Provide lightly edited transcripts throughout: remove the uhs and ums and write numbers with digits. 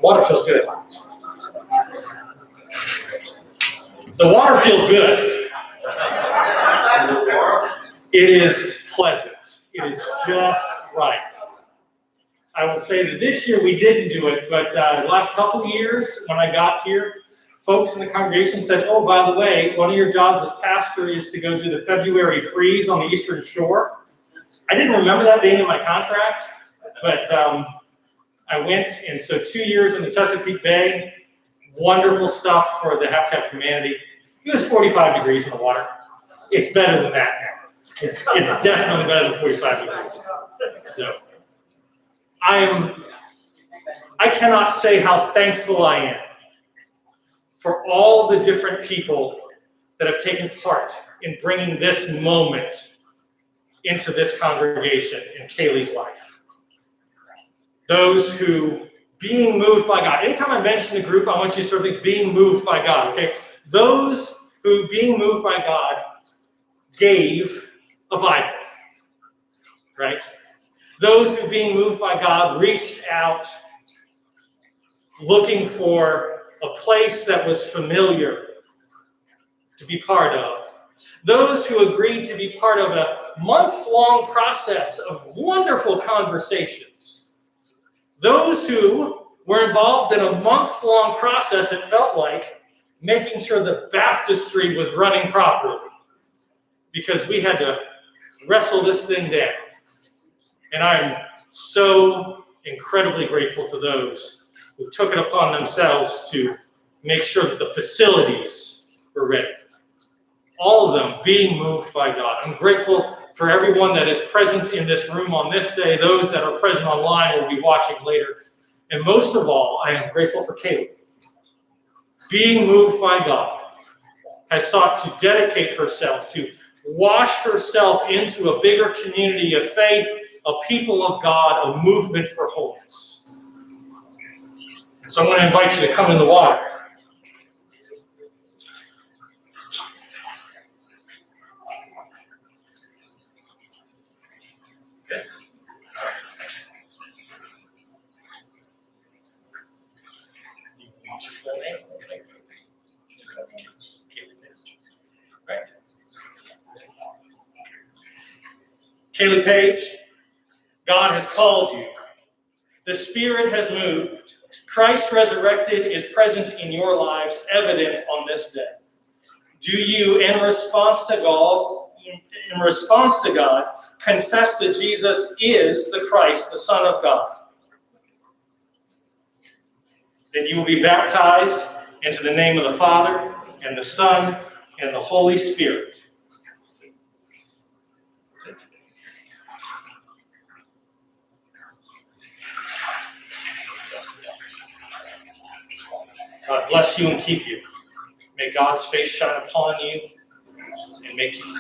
Water feels good. The water feels good. It is pleasant. It is just right. I will say that this year we didn't do it, but the last couple of years when I got here, folks in the congregation said, oh, by the way, one of your jobs as pastor is to go do the February freeze on the Eastern Shore. I didn't remember that being in my contract, but I went, and so 2 years in the Chesapeake Bay, wonderful stuff for the Habitat for Humanity. It was 45 degrees in the water. It's better than that now. It's definitely better than 45 degrees. So I cannot say how thankful I am for all the different people that have taken part in bringing this moment into this congregation in Kaylee's life. Those who, being moved by God. Anytime I mention a group, I want you to sort of think being moved by God, okay? Those who, being moved by God, gave a Bible, right? Those who, being moved by God, reached out looking for a place that was familiar to be part of. Those who agreed to be part of a months-long process of wonderful conversations. Those who were involved in a months-long process, it felt like, making sure the baptistry was running properly, because we had to wrestle this thing down. And I'm so incredibly grateful to those who took it upon themselves to make sure that the facilities were ready. All of them being moved by God. I'm grateful for everyone that is present in this room on this day, those that are present online and will be watching later. And most of all, I am grateful for Kaylee. Being moved by God, has sought to dedicate herself, to wash herself into a bigger community of faith, a people of God, a movement for wholeness. And so I'm going to invite you to come in the water. Okay. You use your full name. Right. Kaylee Page, God has called you. The Spirit has moved. Christ resurrected is present in your lives, evident on this day. Do you, in response to God, confess that Jesus is the Christ, the Son of God? Then you will be baptized into the name of the Father, and the Son, and the Holy Spirit. God bless you and keep you. May God's face shine upon you and make you.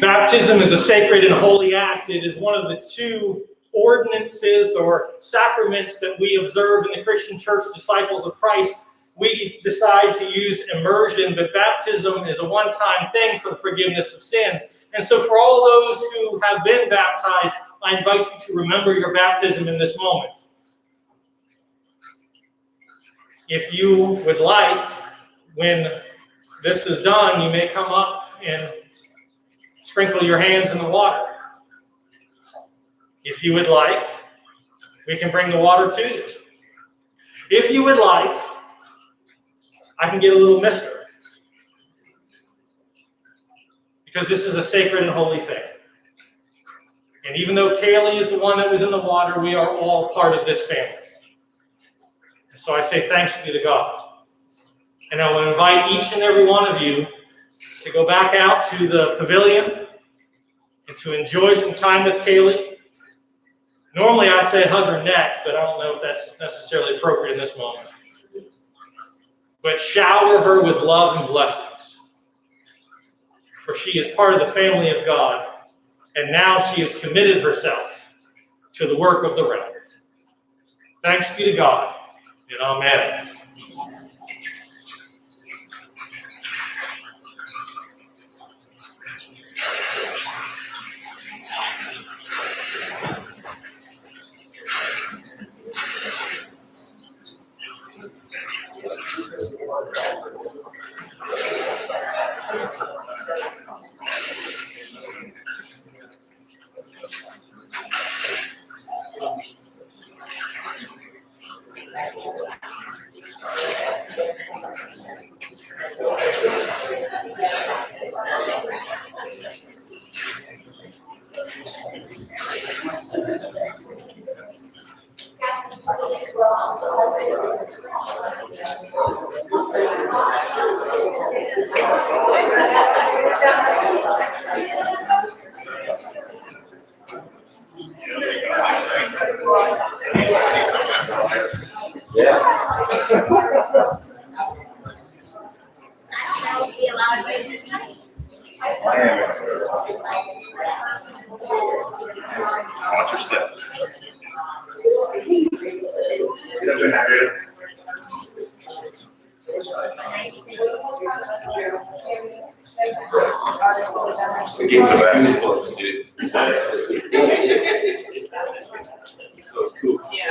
Baptism is a sacred and holy act. It is one of the two ordinances or sacraments that we observe in the Christian Church, Disciples of Christ. We decide to use immersion, but baptism is a one-time thing for the forgiveness of sins. And so for all those who have been baptized, I invite you to remember your baptism in this moment. If you would like, when this is done, you may come up and sprinkle your hands in the water. If you would like, we can bring the water to you. If you would like, I can get a little mister. Because this is a sacred and holy thing. And even though Kaylee is the one that was in the water, we are all part of this family. And so I say thanks be to God. And I will invite each and every one of you to go back out to the pavilion and to enjoy some time with Kaylee. Normally I'd say hug her neck, but I don't know if that's necessarily appropriate in this moment. But shower her with love and blessings. For she is part of the family of God, and now she has committed herself to the work of the realm. Thanks be to God, and amen. Watch your step. We gave the goosebumps, dude. That was cool. Yeah.